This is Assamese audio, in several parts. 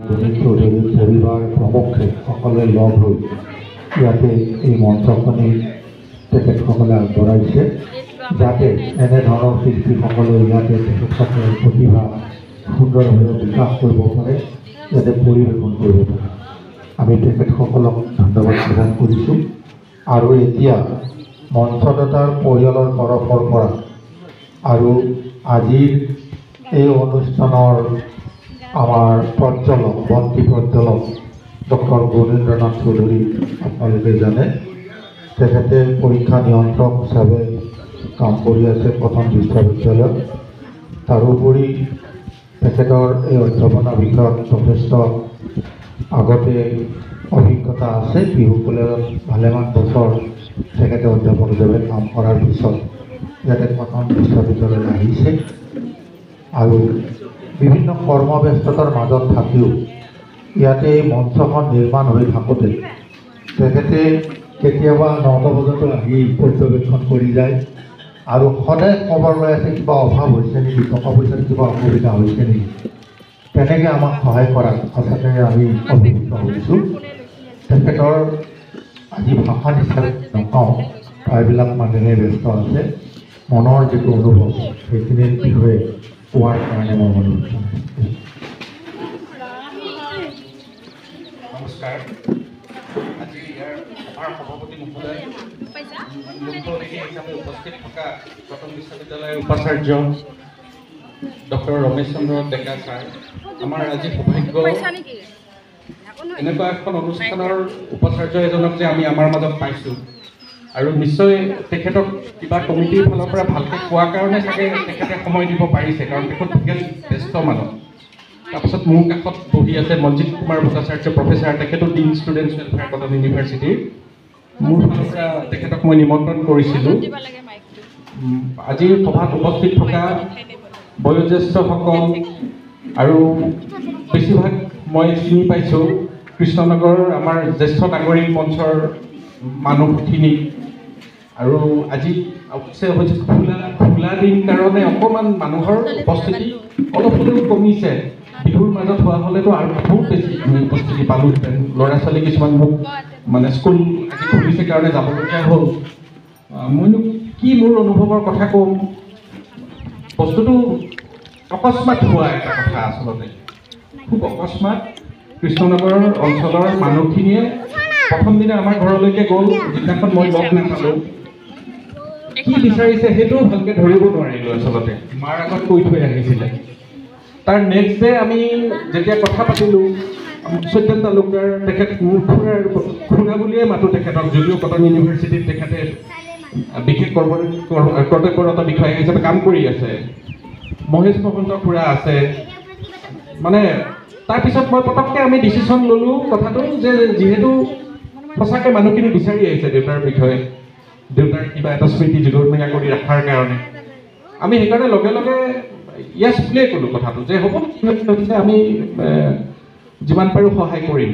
পৰিবাৰ প্ৰমুখে সকলে লগ হৈ ইয়াতে এই মঞ্চখনি তেখেতসকলে আগবঢ়াইছে যাতে এনেধৰণৰ শিল্পীসকলে ইয়াতে তেখেতসকলৰ প্ৰতিভা সুন্দৰভাৱে বিকাশ কৰিব পাৰে, যাতে পৰিৱেশন কৰিব পাৰে। আমি তেখেতসকলক ধন্যবাদ প্ৰদান কৰিছোঁ। আৰু এতিয়া মঞ্চদাতাৰ পৰিয়ালৰ তৰফৰ পৰা আৰু আজিৰ এই অনুষ্ঠানৰ আমাৰ প্ৰজ্বলক বন্তি প্ৰজ্বলক ডক্টৰ গুণেন্দ্ৰনাথ চৌধুৰী আপোনালোকে জানে, তেখেতে পৰীক্ষা নিয়ন্ত্ৰক হিচাপে কাম কৰি আছে কটন বিশ্ববিদ্যালয়ত। তাৰোপৰি তেখেতৰ এই অধ্যাপনা বিষয়ত যথেষ্ট আগতে অভিজ্ঞতা আছে। বিহু কলেজত ভালেমান বছৰ তেখেতে অধ্যাপক হিচাপে কাম কৰাৰ পিছত ইয়াতে কটন বিশ্ববিদ্যালয়লৈ আহিছে আৰু বিভিন্ন কৰ্মব্যস্ততাৰ মাজত থাকিও ইয়াতে এই মঞ্চখন নিৰ্মাণ হৈ থাকোঁতে তেখেতে কেতিয়াবা 9টা বজাতো আহি পৰ্যবেক্ষণ কৰি যায় আৰু সদায় খবৰ লৈ আছে কিবা অভাৱ হৈছে নেকি, টকা পইচাৰ কিবা অসুবিধা হৈছে নেকি। তেনেকৈ আমাক সহায় কৰাত সঁচাকৈ আমি অভিভূত হৈছোঁ। তেখেতৰ আজি ভাষা হিচাপে নকওঁ, প্ৰায়বিলাক মানুহে ব্যস্ত আছে, মনৰ যিটো অনুভৱ সেইখিনিৰ বিষয়ে কোৱাৰ কাৰণে মই অনুৰোধ জনাইছোঁ। নমস্কাৰ। আজি ইয়াৰ সভাৰ সভাপতি মহোদয়, মুখ্য অতিথি হিচাপে উপস্থিত থকা কটন বিশ্ববিদ্যালয়ৰ উপাচাৰ্য ডক্টৰ ৰমেশ চন্দ্ৰ ডেকা ছাৰ, আমাৰ আজি সৌভাগ্য এনেকুৱা এখন অনুষ্ঠানৰ উপাচাৰ্য এজনক যে আমি আমাৰ মাজত পাইছোঁ। আৰু নিশ্চয় তেখেতক কিবা কমিটিৰ ফালৰ পৰা ভালকৈ কোৱাৰ কাৰণে চাগে তেখেতে সময় দিব পাৰিছে, কাৰণ তেখেত ব্যস্ত মানুহ। তাৰপাছত মোৰ কাষত বহি আছে মঞ্জিত কুমাৰ ভট্টাচাৰ্য প্ৰফেচাৰ, তেখেতো ডিন ষ্টুডেণ্টছ ৱেলফেয়াৰ কটন ইউনিভাৰ্চিটিৰ। মোৰ ফালৰ পৰা তেখেতক মই নিমন্ত্ৰণ কৰিছিলোঁ। আজিৰ সভাত উপস্থিত থকা বয়োজ্যেষ্ঠসকল আৰু বেছিভাগ মই চিনি পাইছোঁ কৃষ্ণনগৰ আমাৰ জ্যেষ্ঠ নাগৰিক মঞ্চৰ মানুহখিনি। আৰু আজি অৱশ্যে খোলা দিন কাৰণে অকণমান মানুহৰ উপস্থিতি অলপ হ'লেও কমিছে। বিহুৰ মাজত হোৱা হ'লেতো আৰু বহুত বেছি আমি উপস্থিতি পালোহেঁতেন। ল'ৰা ছোৱালী কিছুমান মোক মানে স্কুল আজি খুলিছে কাৰণে যাবলগীয়া হ'ল। মইনো কি মোৰ অনুভৱৰ কথা ক'ম, বস্তুটো অকস্মাত হোৱা এটা কথা আচলতে, খুব অকস্মাত। কৃষ্ণনগৰ অঞ্চলৰ মানুহখিনিয়ে প্ৰথম দিনা আমাৰ ঘৰলৈকে গ'ল, যিদিনাখন মই লগ নাপালোঁ। কি বিচাৰিছে সেইটোও ভালকৈ ধৰিব নোৱাৰিলোঁ আচলতে, মাৰ আগত কৈ থৈ আহিছিলে। তাৰ নেক্সট ডে আমি যেতিয়া কথা পাতিলোঁ, সত্যেন তালুকদাৰ, তেখেত মোৰ খুৰা বুলিয়ে মাতোঁ তেখেতক, যদিও কটন ইউনিভাৰ্চিটিত তেখেতে বিশেষ কৰ্তব্যৰত বিষয়া হিচাপে কাম কৰি আছে। মহেশ মহন্ত খুৰা আছে। মানে তাৰপিছত মই পটককৈ আমি ডিচিশ্যন ল'লোঁ কথাটো যে যিহেতু সঁচাকৈ মানুহখিনি বিচাৰি আহিছে দেউতাৰ বিষয়ে, দেউতাৰ কিবা এটা স্মৃতি জুলমীয়া কৰি ৰখাৰ কাৰণে, আমি সেইকাৰণে লগে লগে য়েছ বুলিয়ে ক'লোঁ কথাটো যে হ'ব, আমি যিমান পাৰোঁ সহায় কৰিম।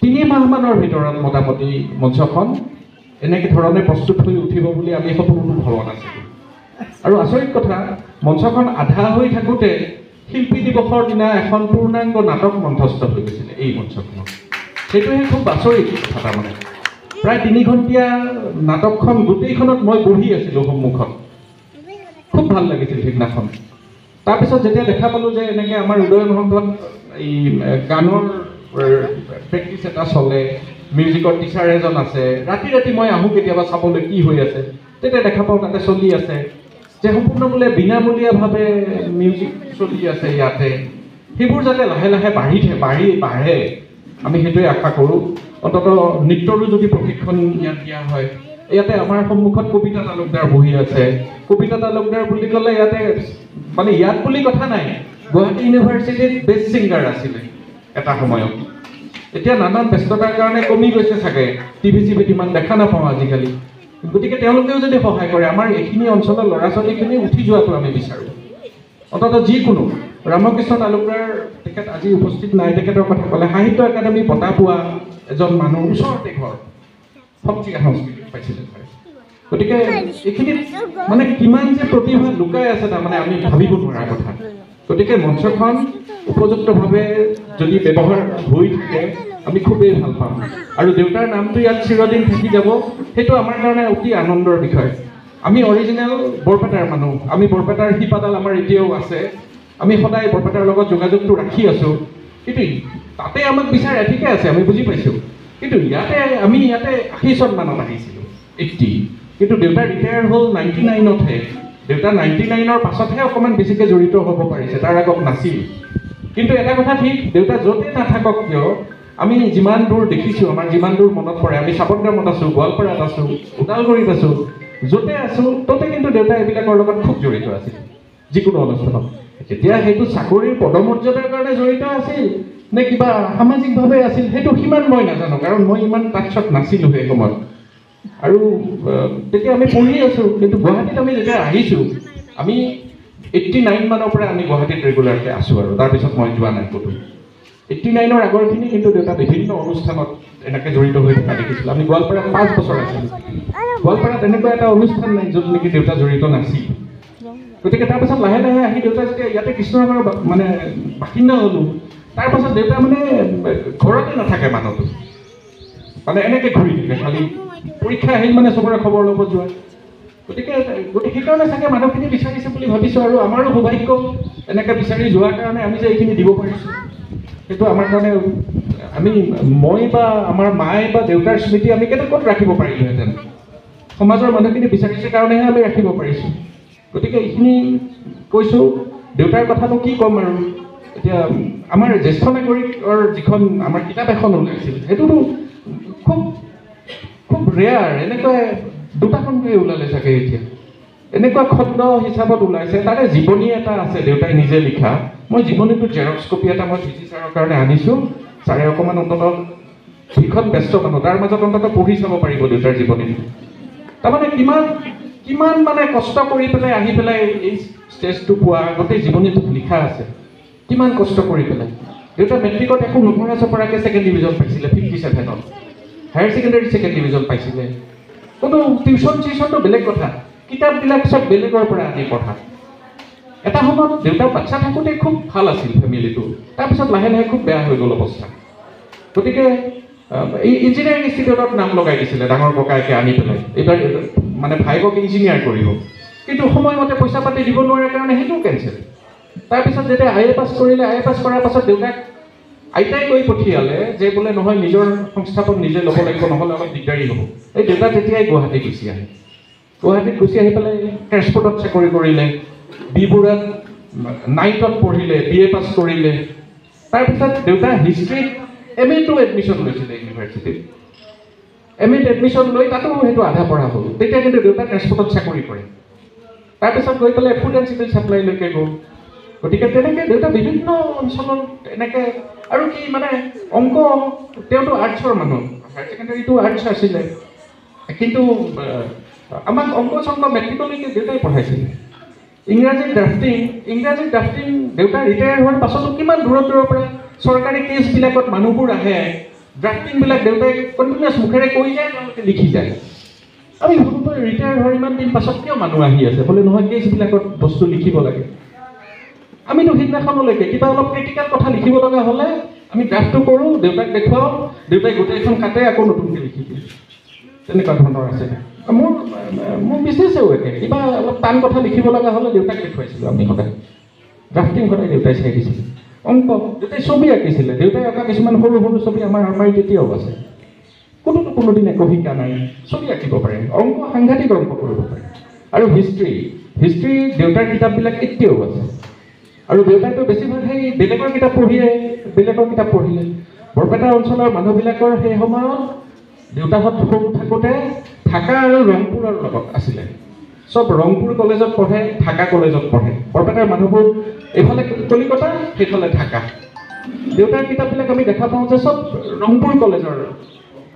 3 মাহমানৰ ভিতৰত মোটামুটি মঞ্চখন এনেকৈ ধৰণে প্ৰস্তুত হৈ উঠিব বুলি আমি সপোনো ভবা নাছিলোঁ। আৰু আচৰিত কথা, মঞ্চখন আধা হৈ থাকোঁতে শিল্পী দিৱসৰ দিনা এখন পূৰ্ণাংগ নাটক মঞ্চস্থ হৈ গৈছিলে এই মঞ্চখনত। সেইটোহে খুব আচৰিত কথা। তাৰমানে প্ৰায় 3 ঘণ্টীয়া নাটকখন গোটেইখনত মই বহি আছিলোঁ সন্মুখত। খুব ভাল লাগিছিল সেইদিনাখন। তাৰপিছত যেতিয়া দেখা পালোঁ যে এনেকৈ আমাৰ উদয়ন সংঘত এই গানৰ প্ৰেক্টিচ এটা চলে, মিউজিকৰ টিচাৰ এজন আছে, ৰাতি ৰাতি মই আহোঁ কেতিয়াবা চাবলৈ কি হৈ আছে, তেতিয়া দেখা পাওঁ তাতে চলি আছে যে সম্পূৰ্ণ বোলে বিনামূলীয়াভাৱে মিউজিক চলি আছে ইয়াতে। সেইবোৰ যাতে লাহে লাহে বাঢ়ে, আমি সেইটোৱে আশা কৰোঁ। অন্ততঃ নৃত্যৰো যদি প্ৰশিক্ষণ ইয়াত দিয়া হয়। ইয়াতে আমাৰ সন্মুখত কবিতা তালুকদাৰ বহি আছে। কবিতা তালুকদাৰ বুলি ক'লে ইয়াতে মানে ইয়াত বুলি কথা নাই, গুৱাহাটী ইউনিভাৰ্চিটিত বেষ্ট ছিংগাৰ আছিলে এটা সময়ত। এতিয়া নানান ব্যস্ততাৰ কাৰণে কমি গৈছে চাগে, টিভি চিভিত ইমান দেখা নাপাওঁ আজিকালি। গতিকে তেওঁলোকেও যদি সহায় কৰে, আমাৰ এইখিনি অঞ্চলৰ ল'ৰা ছোৱালীখিনি উঠি যোৱাটো আমি বিচাৰোঁ। অন্ততঃ যিকোনো ৰামকৃষ্ণ তালুকদাৰ, তেখেত আজি উপস্থিত নাই, তেখেতৰ কথা ক'লে সাহিত্য একাডেমী বঁটা পোৱা এজন মানুহ, ওচৰতে ঘৰ, সত্ৰীয়া সংস্কৃতি পাইছিলে। গতিকে এইখিনিত মানে কিমান যে প্ৰতিভা লুকাই আছে তাৰমানে আমি ভাবিব নোৱাৰা কথা। গতিকে মঞ্চখন উপযুক্তভাৱে যদি ব্যৱহাৰ হৈ থাকে আমি খুবেই ভাল পাম আৰু দেউতাৰ নামটো ইয়াত চিৰদিন থাকি যাব সেইটো আমাৰ কাৰণে অতি আনন্দৰ বিষয় আমি অৰিজিনেল বৰপেটাৰ মানুহ আমি বৰপেটাৰ শিপাডাল আমাৰ এতিয়াও আছে আমি সদায় বৰপেটাৰ লগত যোগাযোগটো ৰাখি আছোঁ কিন্তু তাতে আমাক বিচাৰে ঠিকে আছে আমি বুজি পাইছোঁ কিন্তু আমি ইয়াতে 80 চন মানত আহিছিলোঁ 80 কিন্তু দেউতা ৰিটায়াৰ হ'ল 99তহে দেউতা 99ৰ পাছতহে অকণমান বেছিকৈ জড়িত হ'ব পাৰিছে তাৰ আগত নাছিল কিন্তু এটা কথা ঠিক দেউতা য'তে নাথাকক কিয় আমি যিমান দূৰ দেখিছোঁ আমাৰ যিমান দূৰ মনত পৰে আমি চাপৰগ্ৰামত আছোঁ গোৱালপাৰাত আছোঁ ওদালগুৰিত আছোঁ য'তে আছোঁ ত'তে কিন্তু দেউতা এইবিলাকৰ লগত খুব জড়িত আছিল যিকোনো অনুষ্ঠানত এতিয়া সেইটো চাকৰিৰ পদমৰ্যাদাৰ কাৰণে জড়িত আছিল নে কিবা সামাজিকভাৱে আছিল সেইটো সিমান মই নাজানো কাৰণ মই ইমান টাচত নাছিলোঁ সেই সময়ত আৰু তেতিয়া আমি পঢ়ি আছোঁ কিন্তু গুৱাহাটীত আমি যেতিয়া আহিছোঁ আমি 89 মানৰ পৰা আমি গুৱাহাটীত ৰেগুলাৰকৈ আছোঁ আৰু তাৰপিছত মই যোৱা নাই ক'তো 89ৰ আগৰখিনি কিন্তু দেউতা বিভিন্ন অনুষ্ঠানত এনেকৈ জড়িত হৈ থকা দেখিছিলোঁ আমি গোৱালপাৰাত 5 বছৰ আছিলোঁ গোৱালপাৰাত এনেকুৱা এটা অনুষ্ঠান নাই য'ত নেকি দেউতা জড়িত নাছিল গতিকে তাৰপাছত লাহে লাহে আহি দেউতা যেতিয়া ইয়াতে কৃষ্ণনগৰৰ মানে বাসিন্দা হ'লোঁ তাৰপাছত দেউতা মানে ঘৰতে নাথাকে মানুহটো মানে এনেকৈ ঘূৰি থাকে খালি পৰীক্ষা আহিল মানে চবৰে খবৰ ল'ব যোৱা গতিকে সেইকাৰণে চাগে মানুহখিনি বিচাৰিছে বুলি ভাবিছোঁ আৰু আমাৰো সৌভাগ্য এনেকৈ বিচাৰি যোৱাৰ কাৰণে আমি যে এইখিনি দিব পাৰিছোঁ সেইটো আমাৰ কাৰণে মই বা আমাৰ মায়ে বা দেউতাৰ স্মৃতি আমি ক'ত ৰাখিব পাৰিলোহেঁতেন সমাজৰ মানুহখিনি বিচাৰিছে কাৰণেহে আমি ৰাখিব পাৰিছোঁ গতিকে এইখিনি কৈছোঁ দেউতাৰ কথানো কি ক'ম আৰু এতিয়া আমাৰ জ্যেষ্ঠ নাগৰিকৰ যিখন আমাৰ কিতাপ এখন ওলাইছিল সেইটোতো খুব খুব ৰেয়াৰ এনেকুৱা দুটাখনকৈ ওলালে চাগে এতিয়া এনেকুৱা খণ্ড হিচাপত ওলাইছে তাৰে জীৱনী এটা আছে দেউতাই নিজে লিখা মই জীৱনীটো জেৰক্স কপি এটা মই ভিজি ছাৰৰ কাৰণে আনিছোঁ ছাৰে অকণমান অন্ততঃ যিখন ব্যস্ত মানুহ তাৰ মাজত অন্ততঃ পঢ়ি চাব পাৰিব দেউতাৰ জীৱনীটো তাৰমানে কিমান মানে কষ্ট কৰি পেলাই আহি পেলাই এই ষ্টেজটো পোৱা গোটেই জীৱনীটোত লিখা আছে কিমান কষ্ট কৰি পেলাই দেউতা মেট্ৰিকত একো নপঢ়া চপৰাকৈ ছেকেণ্ড ডিভিজন পাইছিলে 57ত হায়াৰ ছেকেণ্ডেৰী ছেকেণ্ড ডিভিজন পাইছিলে কোনো টিউশ্যনটো বেলেগ কথা কিতাপবিলাক চব বেলেগৰ পৰা আনি পঢ়া এটা সময়ত দেউতা বাচ্চা থাকোঁতে খুব ভাল আছিল ফেমিলিটো তাৰপিছত লাহে লাহে খুব বেয়া হৈ গ'ল অৱস্থা গতিকে এই ইঞ্জিনিয়াৰিং ইনষ্টিটিউটত নাম লগাই দিছিলে ডাঙৰ ককাইকে আনি পেলাই এইবাৰ মানে ভাইকক ইঞ্জিনিয়াৰ কৰিব কিন্তু সময়মতে পইচা পাতি দিব নোৱাৰে কাৰণে সেইটোও কেঞ্চেল তাৰপিছত যেতিয়া আই এ পাছ কৰিলে আই এ পাছ কৰাৰ পাছত দেউতাক আইতাই কৈ পঠিয়ালে যে বোলে নহয় নিজৰ সংস্থাপন নিজে ল'ব লাগিব নহ'লে অলপ দিগদাৰী হ'ব এই দেউতা তেতিয়াই গুৱাহাটী গুচি আহে গুৱাহাটীত গুচি আহি পেলাই ট্ৰেন্সপৰ্টত চাকৰি কৰিলে বিবৰুৱাত নাইটত পঢ়িলে BA পাছ কৰিলে তাৰপিছত দেউতা হিষ্ট্ৰীত MA-টো এডমিশ্যন লৈছিলে ইউনিভাৰ্চিটিত MA-ত এডমিশ্যন লৈ তাতো সেইটো আধা পঢ়া হ'ল তেতিয়া কিন্তু দেউতা ট্ৰেন্সপৰ্টত চাকৰি কৰে তাৰপিছত গৈ পেলাই ফুড এণ্ড চিভিল ছাপ্লাইলৈকে গ'ল গতিকে তেনেকৈ দেউতা বিভিন্ন অঞ্চলত এনেকৈ আৰু কি মানে অংক তেওঁতো আৰ্টছৰ মানুহ হায়াৰ ছেকেণ্ডেৰীটো আৰ্টছ আছিলে কিন্তু আমাক অংক চংক মেট্ৰিকলৈকে দেউতাই পঢ়াইছিলে ইংৰাজী ড্ৰাফটিং দেউতা ৰিটায়াৰ হোৱাৰ পাছতো কিমান দূৰৰ পৰা চৰকাৰী কেছবিলাকত মানুহবোৰ আহে ড্ৰাফটিংবিলাক দেউতাই কণ্টিনিউৱাছ মুখেৰে কৈ যায় তেওঁলোকে লিখি যায় আমি ভাবোঁ ৰিটায়াৰ হোৱাৰ ইমান দিন পাছত কিয় মানুহ আহি আছে বোলে নহয় কেছবিলাকত বস্তু লিখিব লাগে আমিতো সিদিনাখনলৈকে কিবা অলপ ক্ৰিটিকেল কথা লিখিব লগা হ'লে আমি ড্ৰাফটটো কৰোঁ দেউতাক দেখুৱাওঁ দেউতাই গোটেইখন কাটে আকৌ নতুনকৈ লিখি দিয়ে তেনেকুৱা ধৰণৰ আছে মোৰ বিজনেছেও একে কিবা অলপ টান কথা লিখিব লগা হ'লে দেউতাক দেখুৱাইছিলোঁ আমি সদায় ড্ৰাফটিং সদায় দেউতাই চাই দিছিলে অংক দেউতাই ছবি আঁকিছিলে দেউতাই অঁকা কিছুমান সৰু সৰু ছবি আমাৰ আলমাৰীত এতিয়াও আছে কোনোদিন একো শিকা নাই ছবি আঁকিব পাৰে অংক সাংঘাতিক অংক কৰিব পাৰে আৰু হিষ্ট্ৰী দেউতাৰ কিতাপবিলাক এতিয়াও আছে আৰু দেউতাইতো বেছিভাগ সেই বেলেগৰ কিতাপ পঢ়িলে বৰপেটা অঞ্চলৰ মানুহবিলাকৰ সেই সময়ত দেউতাহঁত সৰু থাকোঁতে ঢাকা আৰু ৰংপুৰৰ লগত আছিলে চব ৰংপুৰ কলেজত পঢ়ে ঢাকা কলেজত পঢ়ে বৰপেটাৰ মানুহবোৰ এইফালে কলিকতা সেইফালে ঢাকা দেউতাৰ কিতাপবিলাক আমি দেখা পাওঁ যে চব ৰংপুৰ কলেজৰ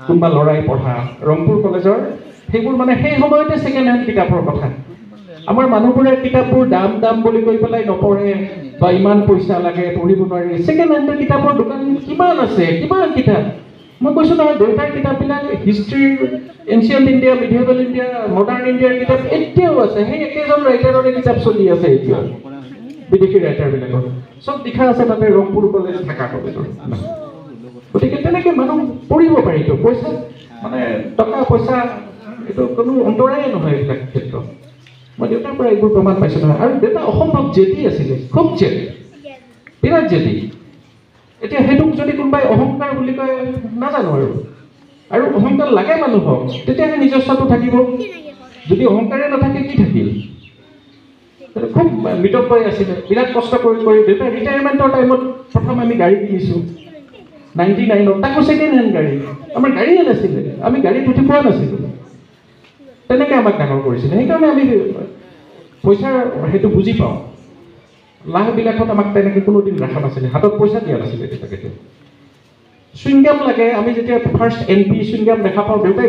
কোনোবা ল'ৰাই পঢ়া ৰংপুৰ কলেজৰ সেইবোৰ মানে সেই সময়তে ছেকেণ্ড হেণ্ড কিতাপৰ কথা আমাৰ মানুহবোৰে কিতাপবোৰ দাম বুলি কৈ পেলাই নপঢ়ে বা ইমান পইচা লাগে পঢ়িব নোৱাৰি ছেকেণ্ড হেণ্ড কিতাপৰ দোকান কিমান আছে কিমান কিতাপ মই কৈছোঁ নহয় দেউতাৰ কিতাপবিলাক হিষ্ট্ৰীৰ ancient India medieval India modern ইণ্ডিয়াৰ কিতাপ এতিয়াও আছে সেই একেজন ৰাইটাৰৰে কিতাপ চলি আছে এতিয়া বিদেশী ৰাইটাৰবিলাকৰ চব লিখা আছে তাতে ৰংপুৰ কলেজ ঢাকা কলেজৰ নাম। গতিকে তেনেকৈ মানুহ পঢ়িব পাৰিতো পইচা মানে টকা পইচা এইটো কোনো অন্তৰায়ে নহয় এইবিলাক ক্ষেত্ৰত। মই দেউতাৰ পৰা এইবোৰ প্ৰমাণ পাইছোঁ নহয়। আৰু দেউতা অসম্ভৱ জেদী আছিলে, খুব জেদী, বিৰাট জেদী। এতিয়া সেইটোক যদি কোনোবাই অহংকাৰ বুলি কয় নাজানো আৰু অহংকাৰ লাগে মানুহক, তেতিয়াহে নিজস্বটো থাকিব। যদি অহংকাৰে নাথাকে কি থাকিল? খুব মিতব্যয়ী আছিলে, বিৰাট কষ্ট কৰি দেউতাই ৰিটায়াৰমেণ্টৰ টাইমত প্ৰথম আমি গাড়ী কিনিছোঁ 99ত, তাকো ছেকেণ্ড হেণ্ড গাড়ী। আমাৰ গাড়ীয়ে নাছিলে, আমি গাড়ীত উঠি পোৱা নাছিলোঁ। তেনেকৈ আমাক ডাঙৰ কৰিছিলে। সেইকাৰণে আমি পইচাৰ সেইটো বুজি পাওঁ। লাহবিলাকত আমাক তেনেকৈ কোনোদিন ৰখা নাছিলে, হাতত পইচা দিয়া নাছিলে দেউতাকে। চুইংগাম লাগে, আমি যেতিয়া ফাৰ্ষ্ট NP চুইংগাম দেখা পাওঁ দেউতাই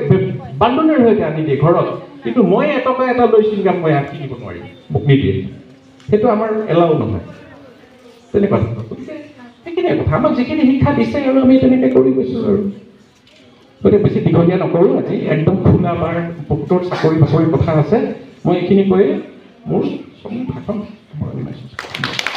বান্দোনেৰ সৈতে আনি দিয়ে ঘৰত, কিন্তু মই এটকা এটা লৈ চুইংগাম মই কিনিব নোৱাৰিম, মোক নিদিয়ে। সেইটো আমাৰ এলাও নহয়। তেনেকুৱা ধৰণৰ। গতিকে সেইখিনিয়ে কথা, আমাক যিখিনি শিক্ষা দিছে আৰু আমি তেনেকৈ কৰি গৈছোঁ আৰু। গতিকে বেছি দীঘলীয়া নকৰোঁ আজি, একদম খোলা বাৰ বহুতৰ চাকৰি বাকৰি কথা আছে। মই এইখিনি কৈ মোৰ ভাষণ সামৰণি মাৰিছোঁ।